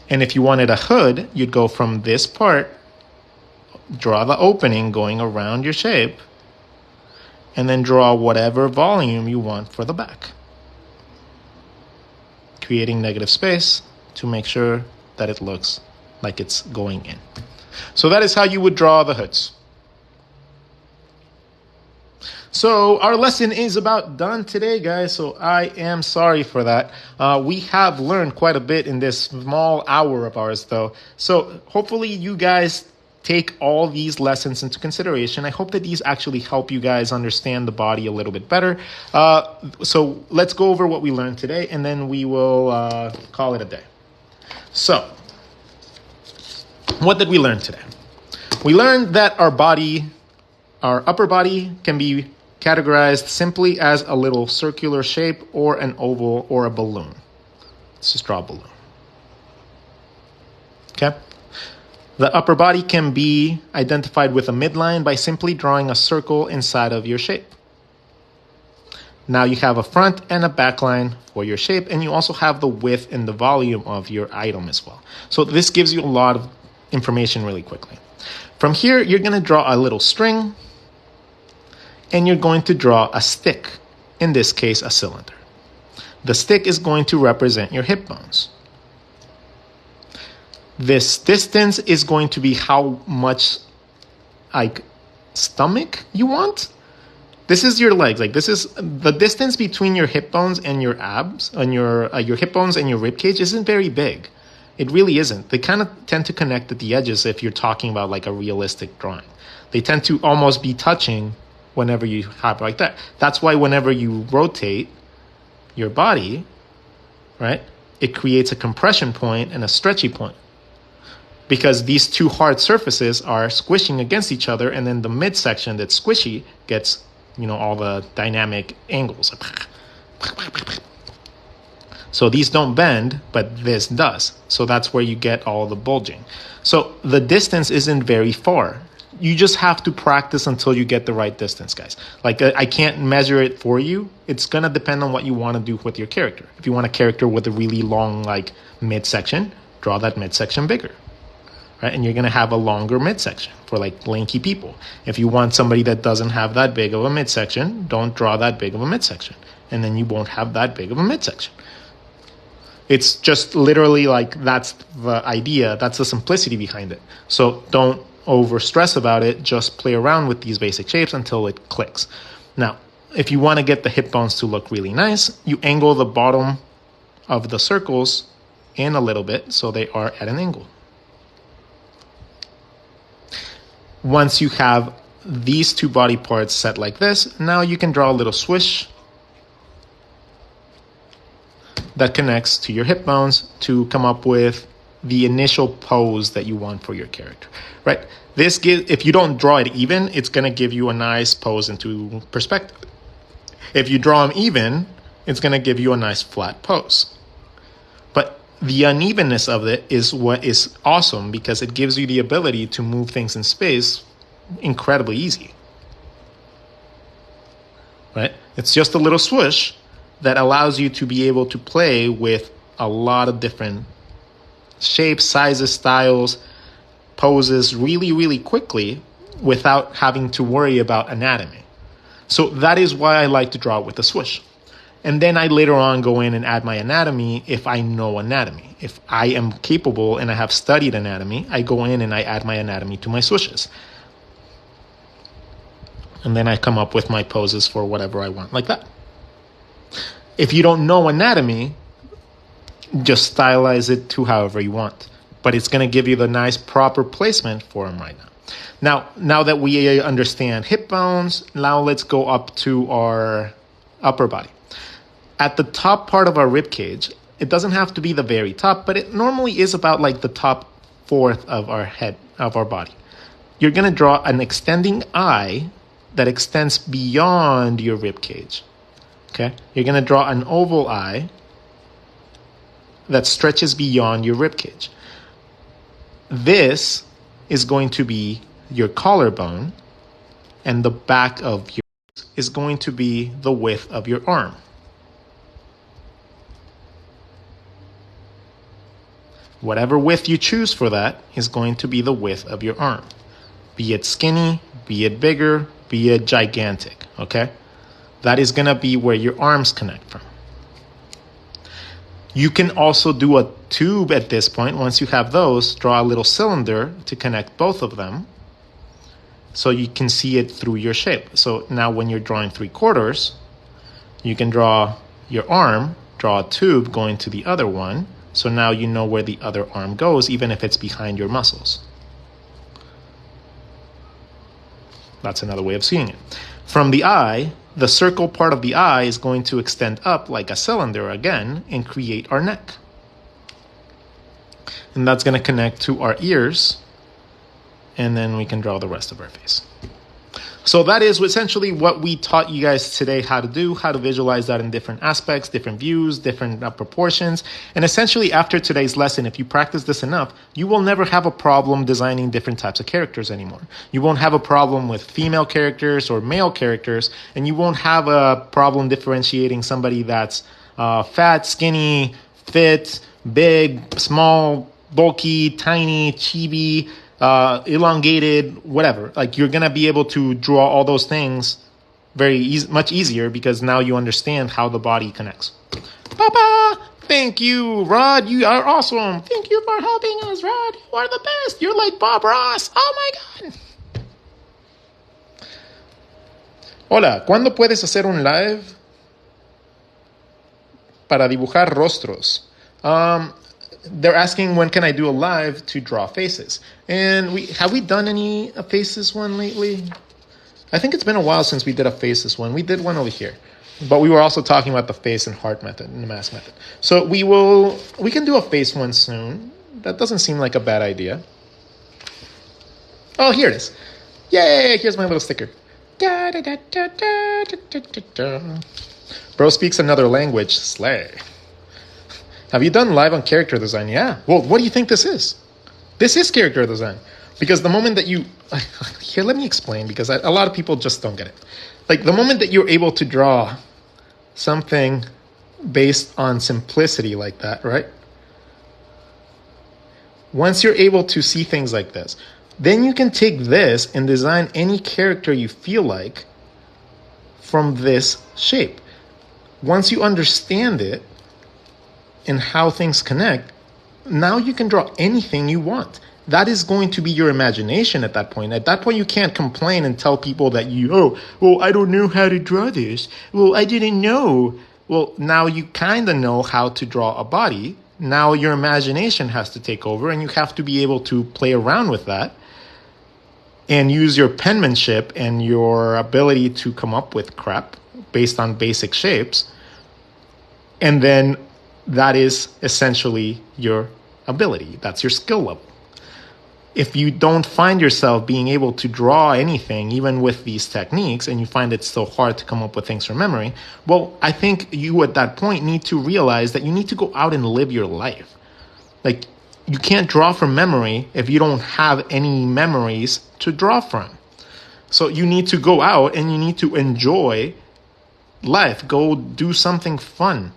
And if you wanted a hood, you'd go from this part, draw the opening going around your shape, and then draw whatever volume you want for the back, creating negative space to make sure that it looks like it's going in. So that is how you would draw the hoods. So our lesson is about done today, guys. So I am sorry for that. We have learned quite a bit in this small hour of ours, though. So hopefully you guys take all these lessons into consideration. I hope that these actually help you guys understand the body a little bit better. So let's go over what we learned today, and then we will call it a day. So what did we learn today? We learned that our upper body can be categorized simply as a little circular shape or an oval or a balloon. Let's just draw a balloon. Okay? The upper body can be identified with a midline by simply drawing a circle inside of your shape. Now you have a front and a back line for your shape, and you also have the width and the volume of your item as well. So this gives you a lot of information really quickly. From here, you're going to draw a little string, and you're going to draw a stick, in this case, a cylinder. The stick is going to represent your hip bones. This distance is going to be how much stomach you want. This is your legs. This is the distance between your hip bones and your abs, and your hip bones and your rib cage isn't very big. It really isn't. They kind of tend to connect at the edges if you're talking about a realistic drawing. They tend to almost be touching whenever you have like that. That's why whenever you rotate your body, right, it creates a compression point and a stretchy point. Because these two hard surfaces are squishing against each other, and then the midsection that's squishy gets, all the dynamic angles. So these don't bend, but this does. So that's where you get all the bulging. So the distance isn't very far. You just have to practice until you get the right distance, guys. I can't measure it for you. It's going to depend on what you want to do with your character. If you want a character with a really long, midsection, draw that midsection bigger. Right? And you're going to have a longer midsection for lanky people. If you want somebody that doesn't have that big of a midsection, don't draw that big of a midsection. And then you won't have that big of a midsection. It's just literally that's the idea. That's the simplicity behind it. So don't over stress about it. Just play around with these basic shapes until it clicks. Now, if you want to get the hip bones to look really nice, you angle the bottom of the circles in a little bit so they are at an angle. Once you have these two body parts set like this, now you can draw a little swish that connects to your hip bones to come up with the initial pose that you want for your character, right? If you don't draw it even, it's going to give you a nice pose into perspective. If you draw them even, it's going to give you a nice flat pose. But the unevenness of it is what is awesome, because it gives you the ability to move things in space incredibly easy, right? It's just a little swoosh that allows you to be able to play with a lot of different shapes, sizes, styles, poses really, really quickly without having to worry about anatomy. So that is why I like to draw with a swoosh. And then I later on go in and add my anatomy if I know anatomy. If I am capable and I have studied anatomy, I go in and I add my anatomy to my swooshes. And then I come up with my poses for whatever I want, like that. If you don't know anatomy, just stylize it to however you want. But it's going to give you the nice proper placement for them right now. Now that we understand hip bones, now let's go up to our upper body. At the top part of our rib cage, it doesn't have to be the very top, but it normally is about the top fourth of our head, of our body. You're going to draw an extending eye that extends beyond your rib cage. Okay? You're going to draw an oval eye that stretches beyond your rib cage. This is going to be your collarbone, and the back of your is going to be the width of your arm. Whatever width you choose for that is going to be the width of your arm. Be it skinny, be it bigger, be it gigantic, okay? That is going to be where your arms connect from. You can also do a tube at this point. Once you have those, draw a little cylinder to connect both of them. so you can see it through your shape. So now when you're drawing 3/4, you can draw your arm, draw a tube going to the other one. So now you know where the other arm goes, even if it's behind your muscles. That's another way of seeing it. From the eye, the circle part of the eye is going to extend up like a cylinder again and create our neck. And that's going to connect to our ears, and then we can draw the rest of our face. So that is essentially what we taught you guys today how to do, how to visualize that in different aspects, different views, different proportions. And essentially after today's lesson, if you practice this enough, you will never have a problem designing different types of characters anymore. You won't have a problem with female characters or male characters, and you won't have a problem differentiating somebody that's fat, skinny, fit, big, small, bulky, tiny, chibi, elongated, whatever. Like, you're gonna be able to draw all those things much easier, because now you understand how the body connects. Papa, thank you, Rod. You are awesome. Thank you for helping us, Rod. You are the best. You're like Bob Ross. Oh my God. Hola, ¿cuándo puedes hacer un live para dibujar rostros? They're asking when can I do a live to draw faces. And have we done any faces one lately? I think it's been a while since we did a faces one. We did one over here. But we were also talking about the face and heart method and the mask method. So we can do a face one soon. That doesn't seem like a bad idea. Oh, here it is. Yay, here's my little sticker. Bro speaks another language. Slay. Have you done live on character design? Yeah. Well, what do you think this is? This is character design. Because the moment that you... Here, let me explain, because a lot of people just don't get it. Like, the moment that you're able to draw something based on simplicity like that, right? Once you're able to see things like this, then you can take this and design any character you feel like from this shape. Once you understand it, and how things connect, now you can draw anything you want. That is going to be your imagination at that point. At that point, you can't complain and tell people that I don't know how to draw this. Well, I didn't know. Well, now you kind of know how to draw a body. Now your imagination has to take over, and you have to be able to play around with that and use your penmanship and your ability to come up with crap based on basic shapes. And then that is essentially your ability. That's your skill level. If you don't find yourself being able to draw anything, even with these techniques, and you find it so hard to come up with things from memory, well, I think you at that point need to realize that you need to go out and live your life. Like, you can't draw from memory if you don't have any memories to draw from. So you need to go out and you need to enjoy life. Go do something fun.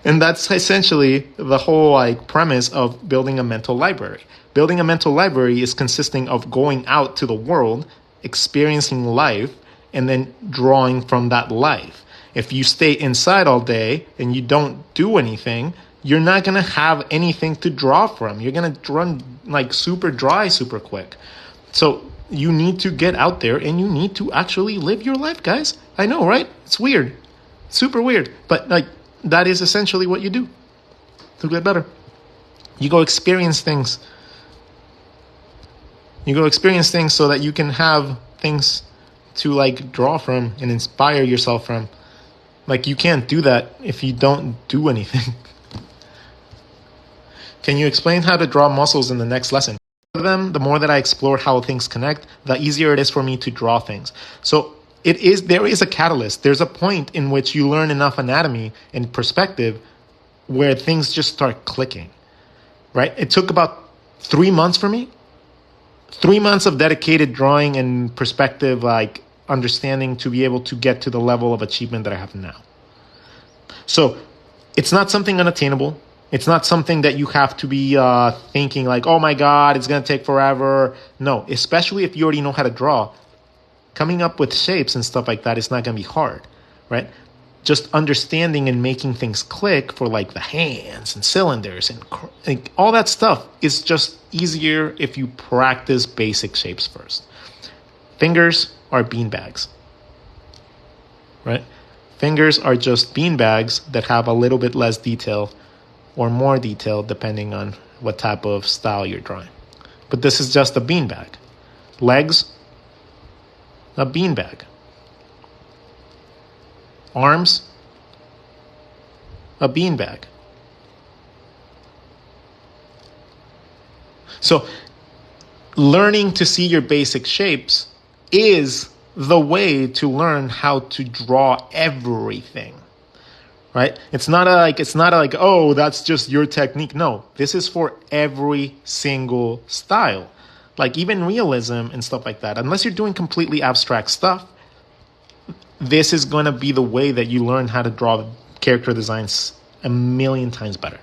And that's essentially the whole premise of building a mental library. Building a mental library is consisting of going out to the world, experiencing life, and then drawing from that life. If you stay inside all day and you don't do anything, you're not going to have anything to draw from. You're going to run super dry super quick. So you need to get out there and you need to actually live your life, guys. I know, right? It's weird. Super weird. But that is essentially what you do to get better. You go experience things. You go experience things so that you can have things to draw from and inspire yourself from. You can't do that if you don't do anything. Can you explain how to draw muscles in the next lesson? The more that I explore how things connect, the easier it is for me to draw things. So there is a catalyst. There's a point in which you learn enough anatomy and perspective where things just start clicking, right? It took about 3 months for me. 3 months of dedicated drawing and perspective, understanding, to be able to get to the level of achievement that I have now. So it's not something unattainable. It's not something that you have to be thinking oh my God, it's going to take forever. No, especially if you already know how to draw. Coming up with shapes and stuff like that is not going to be hard, right? just understanding and making things click for like the hands and cylinders and like all that stuff is just easier if you practice basic shapes first. Fingers are beanbags, right? Fingers are just beanbags that have a little bit less detail or more detail depending on what type of style you're drawing. But this is just a beanbag. Legs, a beanbag. Arms, a beanbag. So learning to see your basic shapes is the way to learn how to draw everything. Right? It's not like, oh, that's just your technique. No, this is for every single style. Like even realism and stuff like that. Unless you're doing completely abstract stuff, this is going to be the way that you learn how to draw character designs a million times better.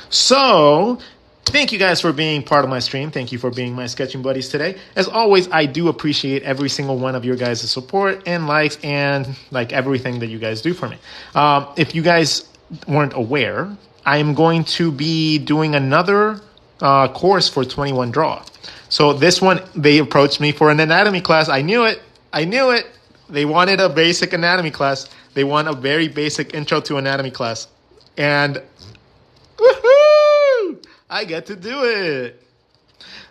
So, thank you guys for being part of my stream. Thank you for being my sketching buddies today. As always, I do appreciate every single one of your guys' support and likes and like everything that you guys do for me. If you guys weren't aware, I am going to be doing another course for 21 Draw. So this one, they approached me for an anatomy class. I knew it. They wanted a basic anatomy class. They want a very basic intro to anatomy class. And woohoo! I get to do it.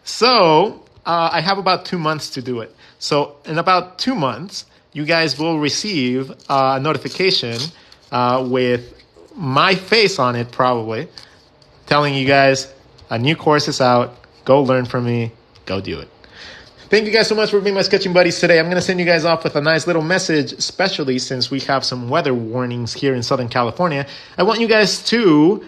So I have about 2 months to do it. So in about 2 months, you guys will receive a notification with my face on it probably, telling you guys a new course is out. Go learn from me. Go do it. Thank you guys so much for being my sketching buddies today. I'm going to send you guys off with a nice little message, especially since we have some weather warnings here in Southern California. I want you guys to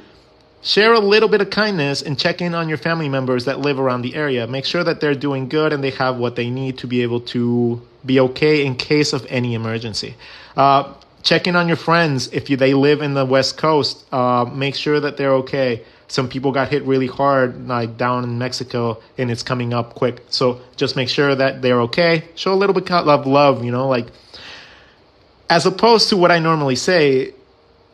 share a little bit of kindness and check in on your family members that live around the area. Make sure that they're doing good and they have what they need to be able to be okay in case of any emergency. Check in on your friends if they live in the West Coast. Make sure that they're okay. Some people got hit really hard, like down in Mexico, and it's coming up quick. So just make sure that they're okay. Show a little bit of love, like as opposed to what I normally say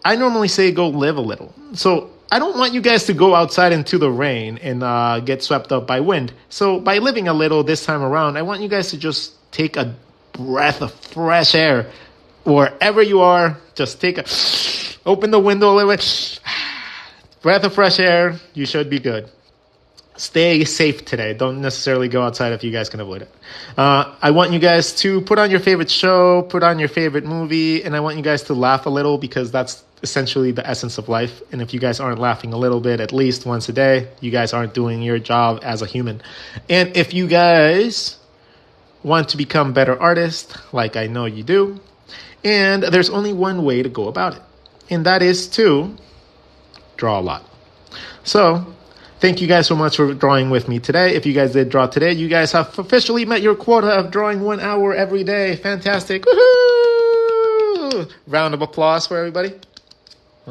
go live a little. So I don't want you guys to go outside into the rain and get swept up by wind. So by living a little this time around, I want you guys to just take a breath of fresh air. Wherever you are, just open the window a little bit. Breath of fresh air, you should be good. Stay safe today. Don't necessarily go outside if you guys can avoid it. I want you guys to put on your favorite show, put on your favorite movie, and I want you guys to laugh a little because that's essentially the essence of life. And if you guys aren't laughing a little bit at least once a day, you guys aren't doing your job as a human. And if you guys want to become better artists, like I know you do, and there's only one way to go about it, and that is to draw a lot. So thank you guys so much for drawing with me today. If you guys did draw today, you guys have officially met your quota of drawing 1 hour every day. Fantastic. Woohoo! Round of applause for everybody.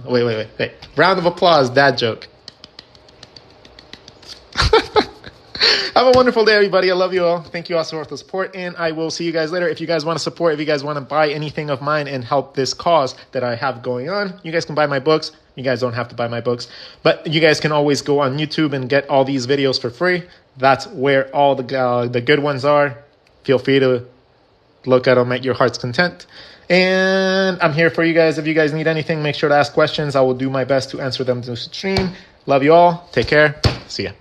Wait. Round of applause, dad joke. Have a wonderful day, everybody. I love you all. Thank you all so much for the support, and I will see you guys later. If you guys want to support, if you guys want to buy anything of mine and help this cause that I have going on, you guys can buy my books. You guys don't have to buy my books, but you guys can always go on YouTube and get all these videos for free. That's where all the good ones are. Feel free to look at them at your heart's content. And I'm here for you guys. If you guys need anything, make sure to ask questions. I will do my best to answer them to the stream. Love you all. Take care. See ya.